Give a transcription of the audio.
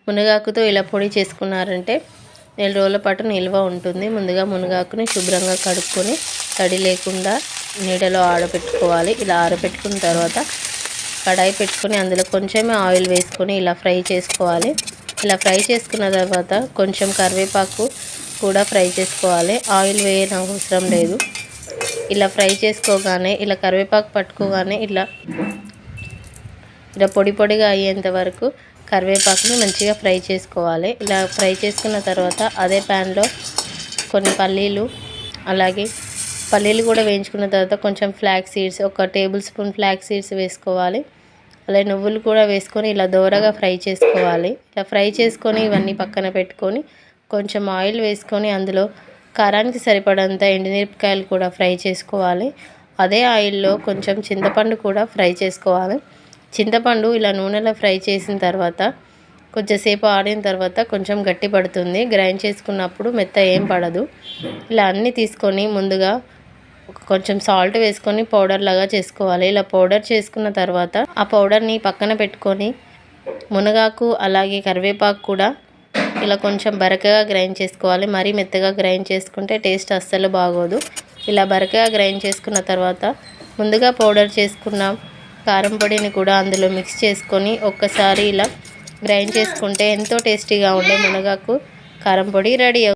మునగాకుతో ఇలా పొడి చేసుకున్నారంటే నెల రోజుల పాటు నిల్వ ఉంటుంది. ముందుగా మునగాకుని శుభ్రంగా కడుక్కొని తడి లేకుండా నీడలో ఆరబెట్టుకోవాలి. ఇలా ఆరబెట్టుకున్న తర్వాత కడాయి పెట్టుకొని అందులో కొంచెమే ఆయిల్ వేసుకొని ఇలా ఫ్రై చేసుకోవాలి. ఇలా ఫ్రై చేసుకున్న తర్వాత కొంచెం కరివేపాకు కూడా ఫ్రై చేసుకోవాలి. ఆయిల్ వేయనవసరం లేదు. ఇలా ఫ్రై చేసుకోగానే ఇలా కరివేపాకు పట్టుకోగానే ఇలా పొడి పొడిగా అయ్యేంత వరకు కరివేపాకుని మంచిగా ఫ్రై చేసుకోవాలి. ఇలా ఫ్రై చేసుకున్న తర్వాత అదే ప్యాన్లో కొన్ని పల్లీలు, అలాగే పల్లీలు కూడా వేయించుకున్న తర్వాత కొంచెం flax seeds, 1 table spoon flax seeds వేసుకోవాలి. అలాగే నువ్వులు కూడా వేసుకొని ఇలా దోరగా ఫ్రై చేసుకోవాలి. ఇలా ఫ్రై చేసుకొని ఇవన్నీ పక్కన పెట్టుకొని కొంచెం ఆయిల్ వేసుకొని అందులో కారానికి సరిపడంత ఎండుమిరపకాయలు కూడా ఫ్రై చేసుకోవాలి. అదే ఆయిల్లో కొంచెం చింతపండు కూడా ఫ్రై చేసుకోవాలి. చింతపండు ఇలా నూనెలో ఫ్రై చేసిన తర్వాత కొంచెంసేపు ఆడిన తర్వాత కొంచెం గట్టి పడుతుంది. గ్రైండ్ చేసుకున్నప్పుడు మెత్త ఏం పడదు. ఇలా అన్నీ తీసుకొని ముందుగా కొంచెం సాల్ట్ వేసుకొని పౌడర్ లాగా చేసుకోవాలి. ఇలా పౌడర్ చేసుకున్న తర్వాత ఆ పౌడర్ని పక్కన పెట్టుకొని మునగాకు అలాగే కరివేపాకు కూడా ఇలా కొంచెం బరకగా గ్రైండ్ చేసుకోవాలి. మరీ మెత్తగా గ్రైండ్ చేసుకుంటే టేస్ట్ అస్సలు బాగోదు. ఇలా బరకగా గ్రైండ్ చేసుకున్న తర్వాత ముందుగా పౌడర్ చేసుకున్న కారం పొడిని కూడా అందులో మిక్స్ చేసుకొని ఒక్కసారి ఇలా గ్రైండ్ చేసుకుంటే ఎంతో టేస్టీగా ఉండే మునగాకు కారం పొడి రెడీ.